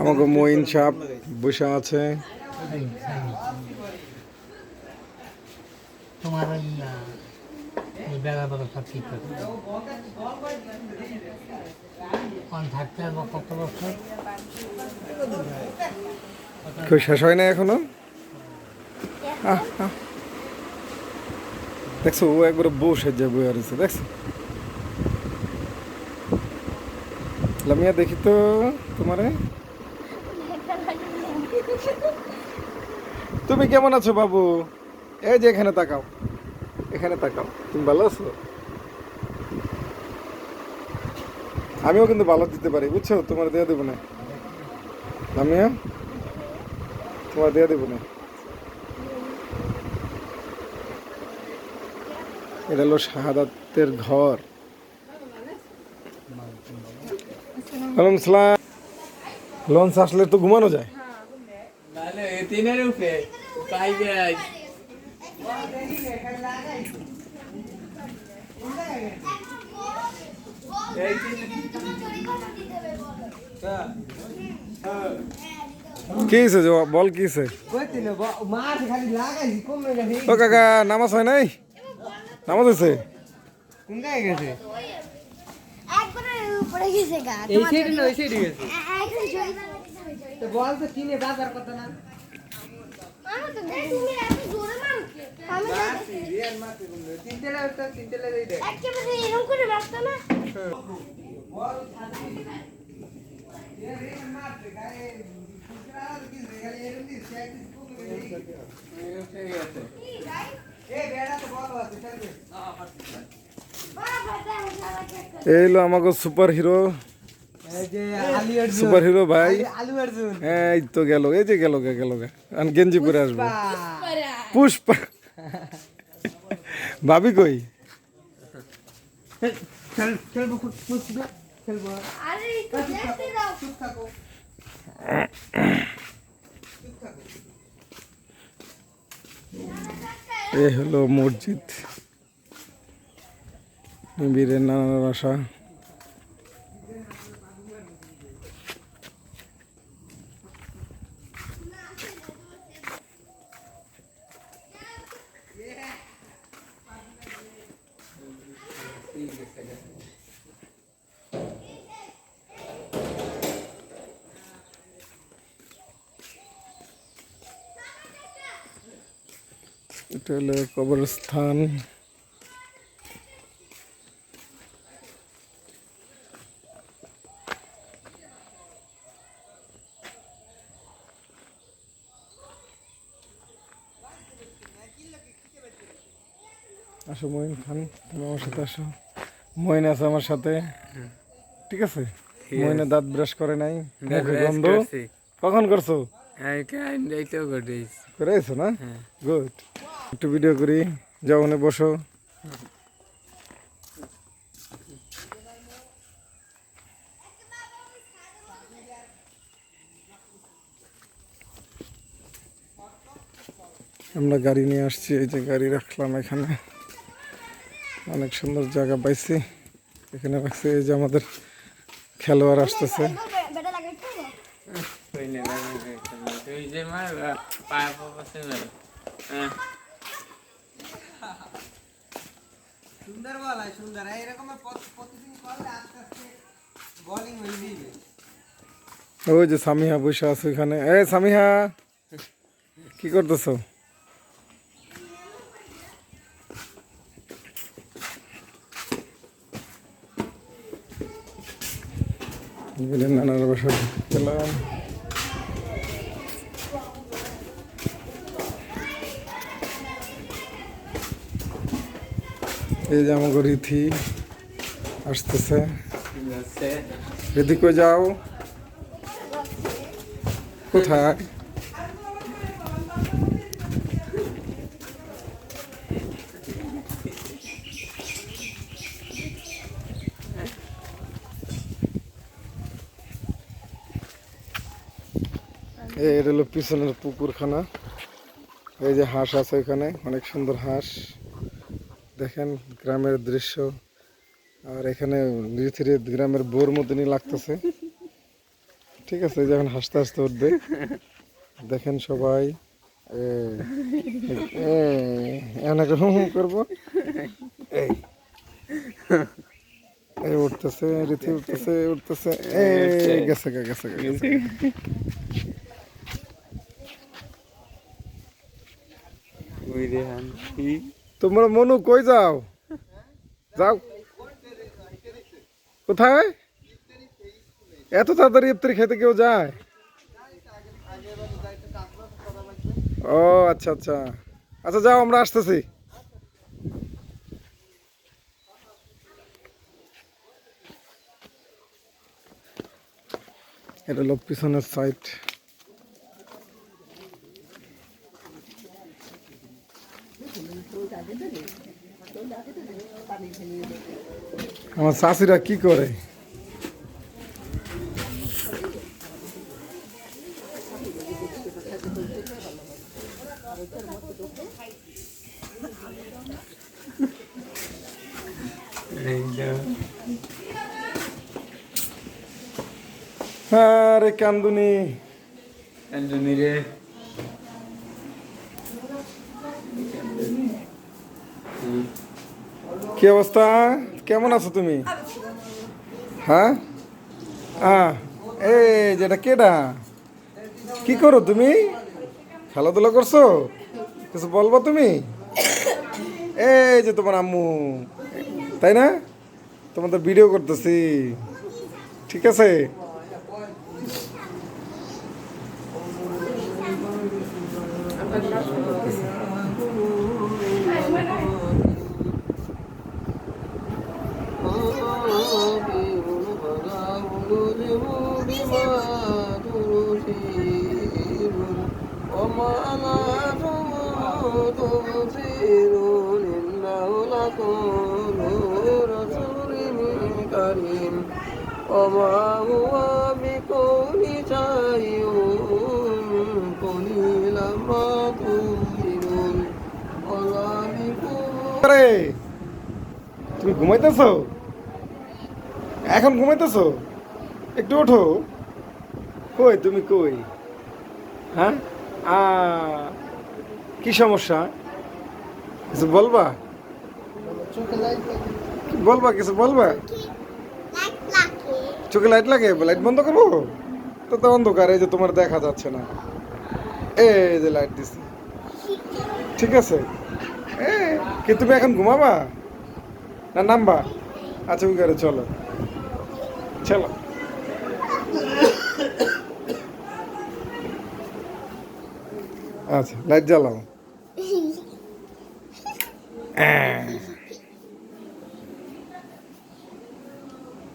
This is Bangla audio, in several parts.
আমাকে মঈন সাহেব বসে আছে। তোমার ওই বেলা বেলা সব ঠিক করে থাকতে হবে কত বছর কেউ শেষ হয় না এখনো। দেখছো ও একবারে বউ সেজে বই আর দেখছো। লামিয়া দেখি তো তোমারে, তুমি কেমন আছো বাবু? এই যে এখানে তাকাও, এখানে তাকাও। তুমি ভালো আছো? আমিও কিন্তু ভালো দিতে পারি, বুঝছো? তোমার দিয়ে দেবো না লামিয়া, তোমার দিয়ে দেবো না। এটা হলো শাহাদাতের ঘর। ওয়ালাইকুম আসসালাম। লঞ্চ আসলে তো ঘুমানো যায়। কি হয়েছে বল, কি হয়েছে? ও কাকা নামাজ হয় নাই? নামাজ হয়েছে? এই হলো আমাকে সুপার হিরো, সুপার হিরো ভাই। এই তো গেল, এই যে গেল গেল গেঞ্জি পরে আসবো। পুষ্পা ভাবি কই? এ হলো মসজিদ, বীরের নানা বাসা। এটা হলো কবরস্থান। আসো মঈন খান, তুমি আমার সাথে আসো। মঈন আছে আমার সাথে, ঠিক আছে? মঈনের দাঁত ব্রাশ করে নাই, মুখে গন্ধ। কখন করছো? করেছো না? গুড। একটু ভিডিও করি, যাও ওখানে বসো। আমরা গাড়ি নিয়ে আসছি, এই যে গাড়ি রাখলাম এখানে। অনেক সুন্দর জায়গা পাইছি, এখানে রাখছি। এই যে আমাদের খেলোয়াড় আসতেছে। ওই যে সামিহা বসে আছে ওইখানে। এ সামিহা, কি করতেছো? নানার বাসা গেলাম। এই যে আমাকে রীতি আসতেছে। রীতি কই যাও? কোথায়? এটা হলো পিছনের পুকুরখানা। এই যে হাঁস আছে এখানে, অনেক সুন্দর হাঁস। দেখেন গ্রামের দৃশ্য, আর এখানে ধীরে গ্রামের বোর মতনই লাগতেছে। ঠিক আছে, যখন হাসতে হাসতে উঠবে দেখেন সবাই। এমন একটা হুম হুম করবো। এই এই উঠতেছে, রীতি উঠতেছে উঠতেছে, এই গেছে গা, গেছে গা, গেছে গা। তোমরা মনু কই যাও? যাও কোথায়? এত তাড়াতাড়ি ইফতারি খেতে কেউ যায়? ও আচ্ছা আচ্ছা আচ্ছা, যাও আমরা আসতেছি। এটা হলো পিছনের সাইড। আমার চাষিরা কি করে? আরে কান্দুনি রে কি অবস্থা? কেমন আছো তুমি? হ্যাঁ এই যেটা কেডা? কি করো তুমি? খেলাধুলা করছো? কিছু বলবো তুমি? এই যে তোমার আম্মু, তাই না? তোমাদের ভিডিও করতেছি, ঠিক আছে? وما هو بقول شيء قليلا ما تؤمنون وما بقول আরে তুমি ঘুমাইতেছো? এখন ঘুমাইতেছো? একটু ওঠো। কই তুমি কই? হ্যাঁ কি সমস্যা? কিছু বলবা? কি বলবা? কিছু বলবা? চোখে লাইট লাগে? লাইট বন্ধ করবো? তো তো অন্ধকার, এই যে তোমার দেখা যাচ্ছে না। এই যে লাইট দিছি, ঠিক আছে? কি তুমি এখন ঘুমাবা না নামবা? আচ্ছা ওই ঘরে চলো, চলো। আচ্ছা লাইট জ্বালাও।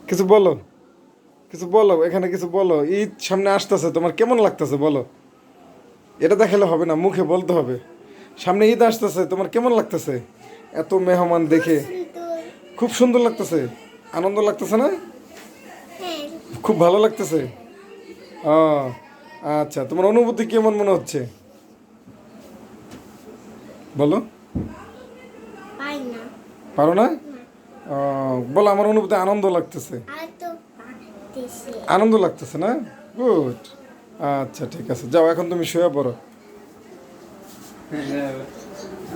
কিছু বলো, কিছু বলো, এখানে কিছু বলো। ঈদ সামনে আসতেছে, তোমার কেমন লাগতেছে বলো? এটা দেখালে হবে না, মুখে বলতে হবে। সামনে ঈদ আসতেছে, তোমার কেমন লাগতেছে? এত মেহমান দেখে খুব সুন্দর লাগতেছে, আনন্দ লাগতেছে না? খুব ভালো লাগতেছে। ও আচ্ছা, তোমার অনুভূতি কেমন মনে হচ্ছে বলো? পারো না? বলো আমার অনুভূতি আনন্দ লাগতেছে। আনন্দ লাগতেছে না? গুড। আচ্ছা ঠিক আছে, যাও এখন তুমি শুয়ে পড়ো।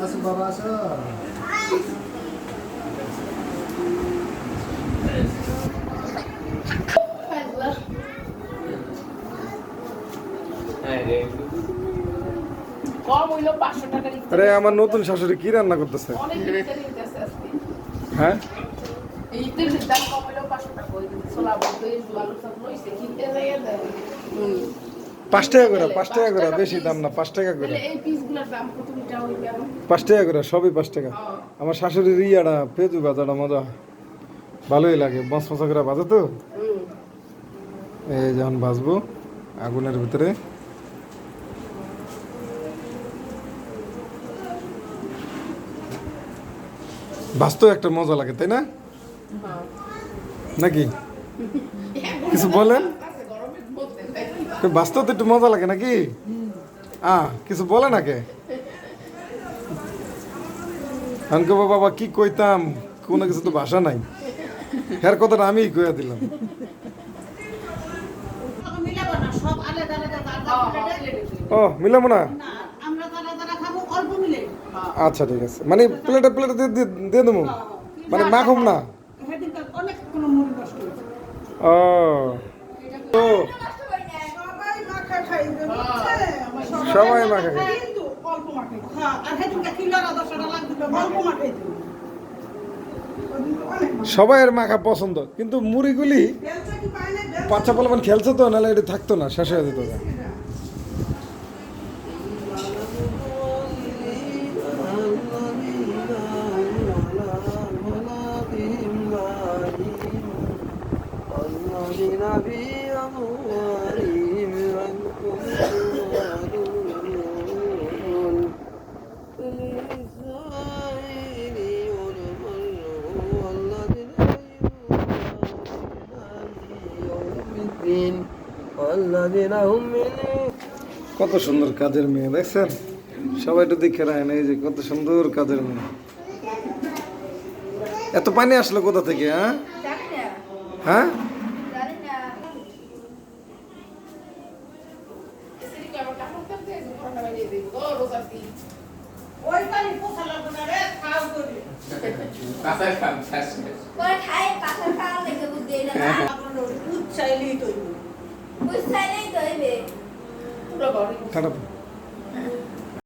আসো বাবা আসো। কম হইলো 500 টাকা দিতে। আরে আমার নতুন শাশুড়ি কি রান্না করতেছে? অনেক দিতে নিতেছে আজকে। হ্যাঁ এই তেল দাম কম হইলো 500 টাকা হইলো। সোলা বলতে আলু সব লইছে কিনতে যাইয়া দেয়। 5 টাকা করে, 5 টাকা করে, বেশি দাম না, 5 টাকা করে। তাহলে এই পিসগুলোর দাম কত মিটা হইবে? 5 টাকা করে, সবই 5 টাকা। আমার শাশুড়ির ইয়াটা পেঁয়াজু ভাজাটা মজা হয়, ভালোই লাগে, মশমশা করে ভাজে তো। এই যখন ভাজবো আগুনের ভিতরে, ভাজতেও একটা মজা লাগে, তাই না? নাকি কিছু বলেন? ভাজতেও তো একটু মজা লাগে নাকি? কিছু বলে নাকি? আনকে বাবা কি কইতাম, কোনো কিছু তো ভাষা নাই। হ্যার কথাটা আমিই কয়ে দিলাম। মিলাবো না, সব আলাদা আলাদা ও মিলাবো না, আমরা তারা তারা খাবো অল্প মিলে। আচ্ছা ঠিক আছে, মানে প্লেটে প্লেটে দিয়ে দেবো, মানে মাখুম না। সেদিনটা অনেক কোনো মুড়ি নষ্ট হয়েছে। ও ও সবাই মাখা খাইবে, বুঝছে? সবাই মাখা খাইবে। কিন্তু অল্প মাখাই। হ্যাঁ, আর সেদিনটা কিলো আর 10 টাকা লাগবে, অল্প মাখাই দিবে। সবাইয়ের মাখা পছন্দ, কিন্তু মুড়িগুলি বেলচা কি পায় না? বাচ্চা পোলাপান খেলছে তো, নাহলে এটা থাকতো না, শেষ হয়ে যেত। الذين في أموالهم حق معلوم للسائل والمحروم والذين يوم الدين والذين هم من কত সুন্দর কাজের মেয়ে দেখছেন, সবাই একটু দেখে রাখেন, এই যে কত সুন্দর কাজের মেয়ে। এত পানি আসলো কোথা থেকে? হ্যাঁ হ্যাঁ, ওই পানি পোষা লাগবে না রে, খাও করে। কাঁচায় খান শেষ পরে খাই পাথর খাওয়া লেগে বুঝতে এটা না দুধ চাইলেই তৈরি। বুঝতে নেই তো এবে ঠান্ডা